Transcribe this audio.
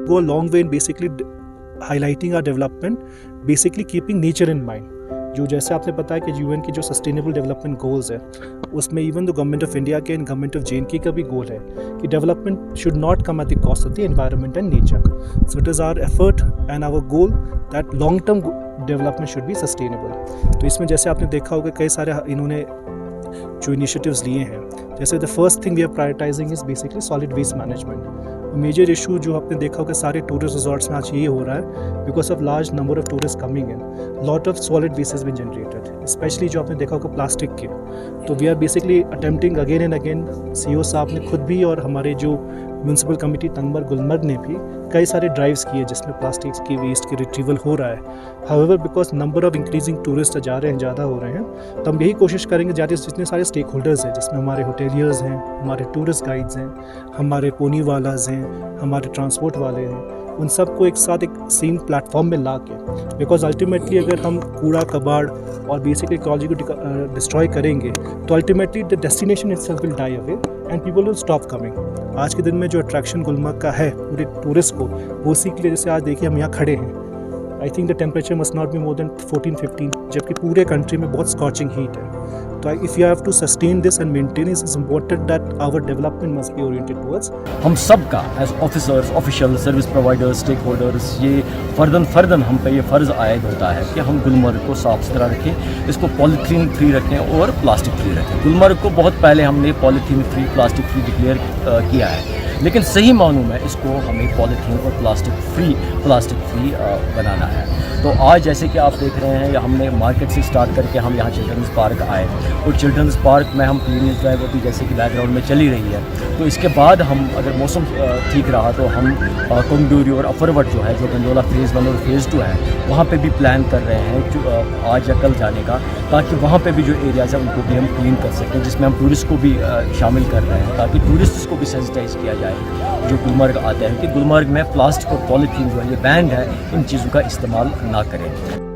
go a long way in basically highlighting our development, basically keeping nature in mind. जो जैसे आपने बताया कि यूएन की जो सस्टेनेबल डेवलपमेंट गोल्स है उसमें even the government of India के एंड गवर्नमेंट ऑफ जे का भी गोल है कि development should not come at the cost of the environment and nature. So it is our effort and our goal that long term development should be sustainable. तो इसमें जैसे आपने देखा होगा कई सारे इन्होंने जो इनिशिएटिव्स लिए हैं, जैसे the first thing we are prioritizing is basically solid waste management. Major issue जो आपने देखा होगा सारे टूरिस्ट रिजॉर्ट्स में आज ये हो रहा है because of large number of tourist coming in, lot of solid waste has been generated, specially जो आपने देखा होगा प्लास्टिक के. तो we are basically attempting again and again, CEO साहब ने खुद भी और हमारे जो म्यूनसिपल कमेटी तंगमर गुलमर्ग ने भी कई सारे ड्राइव्स किए जिसमें प्लास्टिक्स की वेस्ट की रिट्रीवल हो रहा है. However because number of increasing tourist जा रहे हैं, ज़्यादा हो रहे हैं, तो हम यही कोशिश करेंगे ज़्यादा जितने सारे स्टेक होल्डर्स हैं जिसमें हमारे होटेलियर्स हैं, हमारे टूरिस्ट गाइड्स हैं, हमारे पोनी वालाज हैं, हमारे ट्रांसपोर्ट वाले हैं, उन सबको एक साथ एक सेम प्लेटफॉर्म में ला के, बिकॉज अल्टीमेटली अगर हम कूड़ा कबाड़ और बेसिकली इकोलॉजी को डिस्ट्रॉय करेंगे तो ultimately the destination itself will die away and people will stop coming. आज के दिन में जो अट्रैक्शन गुलमर्ग का है पूरे टूरिस्ट को, वो उसी के लिए जैसे आज देखिए हम यहाँ खड़े हैं, I think the temperature must not be more than 14-15, जबकि पूरे कंट्री में बहुत स्कॉचिंग हीट है. तो if you have to sustain this and maintain it, is important that our development must be oriented towards. हम सब का as officers, official, service providers, stakeholders, ये फर्दन हम पे ये फ़र्ज़ आयद होता है कि हम गुलमर्ग को साफ़ सुथरा रखें, इसको पॉलीथीन फ्री रखें और प्लास्टिक फ्री रखें. गुलमर्ग को बहुत पहले हमने polythene free, plastic free declare किया है, लेकिन सही मानों में इसको हमें पॉलीथीन और प्लास्टिक फ्री बनाना है. तो आज जैसे कि आप देख रहे हैं, हमने मार्केट से स्टार्ट करके हम यहाँ चिल्ड्रंस पार्क आए और चिल्ड्रंस पार्क में हम क्लीनिंग ड्राइव अभी जैसे कि बैकग्राउंड में चली रही है. तो इसके बाद हम अगर मौसम ठीक रहा तो हम कोंगडूरी और अफरवट जो है, जो गंडोला फेज़ 1 और फेज़ 2 है, वहाँ पे भी प्लान कर रहे हैं आज या कल जाने का, ताकि वहाँ पे भी जो एरियाज़ हैं उनको भी हम क्लीन कर सकें, जिसमें हम टूरिस्ट को भी शामिल कर रहे हैं ताकि टूरिस्ट को भी सेंसिटाइज़ किया जाए जो गुलमर्ग आते हैं कि गुलमर्ग में प्लास्टिक और पॉलीथीन जो है ये बैन है, इन चीज़ों का इस्तेमाल ना करें.